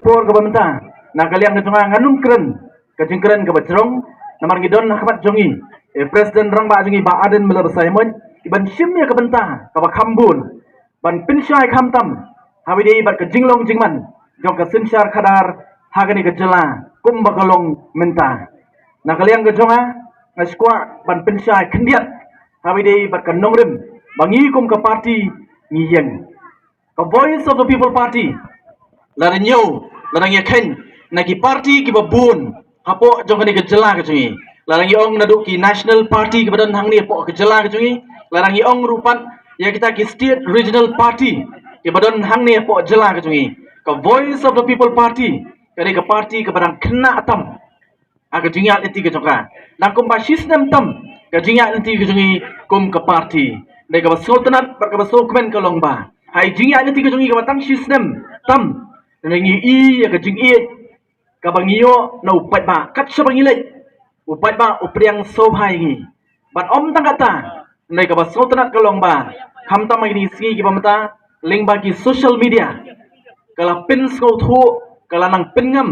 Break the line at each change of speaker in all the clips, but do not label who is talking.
por ka bamta na kaliang ka tunga nganum keren ka bajrong namar ngidon hakmat jongi president rang ba jongi ba aden mela basaimon iban shimya ka banta ka ba khambun ban pinshai khamtam habide bat ka jinglong jingman jong ka sinshar khadar hagani ka jala kumba kalong menta na kaliang ka jonga ngaskwa ban pinshai khendiat habide bat ka nongrim bangi kum ka party ngiyeng ka voice of the people party laranyo larang yakin nagi party ki babun hapo jong kani gejala ka chungi larang yong nadu ki national party ki badan hangni po gejala ka chungi larang yong rupat ya kita ki state regional party ki badan hangni po jela ka chungi ka voice of the people party kani ka party ka badang kena atam aga jingat iti ka chokra nang kum ba system tam ka jingat iti ka chungi kum ka party dai ka sultanat bar ka sokmen ka longba hai jingat iti ka chungi ka batang system tam nang i ya ka jingi ka bangiyo na upat ba kat sa bangilay upat ba upriang sobhay ngi bat om tang kata nai ka ba sultanat ka longba kham tam ngi si ki pamata ling ba ki social media kala pin sko thu kala nang pin ngam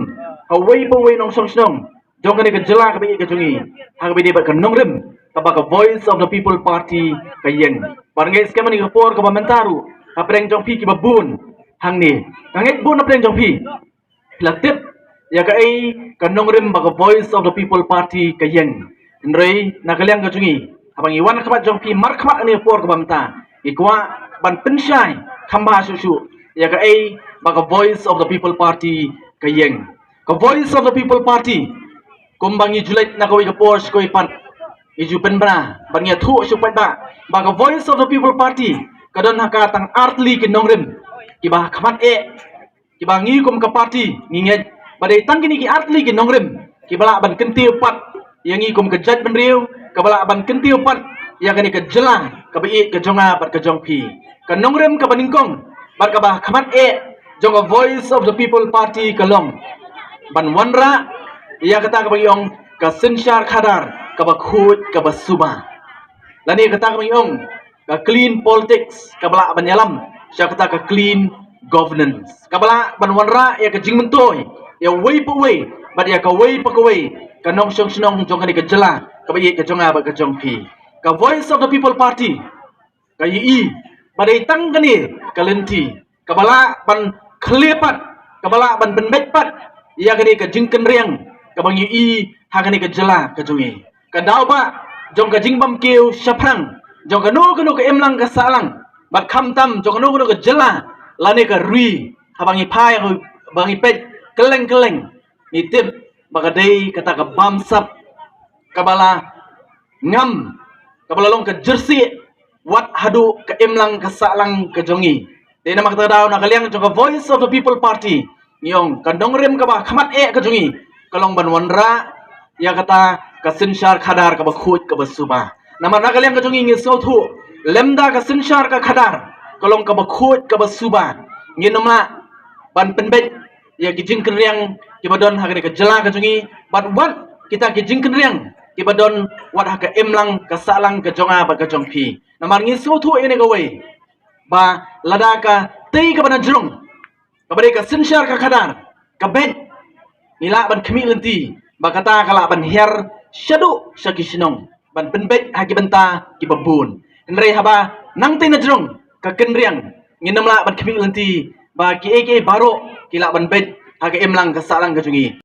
hawai pa wai nong song song jong ka jela ka bi ka chungi ha bi de ba ka nongrim ka ba ka voice of the people party ka yeng bar ngai skema ni ka por ka ba mentaru ka preng jong pi ki ba bun hang ni ngai bun na preng jong pi latip ya ka ai ka nongrim ba ka voice of the people party ka yeng ndrei na kaliang ka chungi abang iwan kabat jong pi mar kabat ni por ka bamta ikwa ban penshai khamba su ya ka ai ba ka voice of the people party ka yeng ka voice of the people party kumbangi julai na ka por ko ipan iju penbra bangi thu su pa ba ka voice of the people party kadon haka tang artli ki nongrim ki ba khamat ki ba ngi kum ka party nginget badai tang kini ki artli ki nongrim ki bala ban kentiu pat yang ngi kum ka jat ban riu ka bala ban kentiu pat ya kani ka jela ka bi ka jonga bat ka jong pi ka nongrim ka baningkong bat ka ba khamat jonga voice of the people party ka long ban wanra ya kata ka bayong ka sinshar khadar ka ba khut ka ba suba lani kata ka bayong ka clean politics ka bala ban yalam sya kata ka clean governance ka bala ban wanra ya ka jingmentoy ya way pa way bat ya ka way pa ka way ka nong song snong jong kani ka jela ka bi ka jonga ba ka jong pi ka voice of the people party ka yi badai tang kani ka lenti ka bala ban khlepat ka bala ban benbet pat ya kani ka jingken riang ka bang yi ha kani ka jela ka jongi ka daw ba jong ka jingbam keu shaprang jong ka no ka emlang ka salang bat kham tam jong ka no ka jela lani ka ri habangi phai bangi pet keleng ni tip bagadai kata ka bamsap kabala ngam kabala long ka jersey wat hadu ka emlang ka salang ka jongi de nama kata daw na kaliang jong ka voice of the people party ngiyong ka dongrim ka ba khamat ka jongi kalong ban wanra ya kata ka sinshar khadar ka ba khut ka ba suba nama na kaliang ka jongi ngi so thu lemda ka sinshar ka khadar kalong ka ba khut ka ba suba nginoma ban penbet ya ki jingken riang ki badon hagani ka jela ka jungi bat wat kita ki jingken riang ki badon wat haka emlang ka salang ka jonga ba ka jongpi namar ngi so thu ene ka wei ba lada ka tei ka bana jrong ka bare ka sinshar ka khadar ka bet nila ban khmi lenti ba kata kala ban her shadu shakishnong ban penbet hagi benta ki babun nrei haba nang tei na jrong ka kenriang nginamla ban khmi lenti ba ki baro kila ban bet haga emlang ka salang ka jungi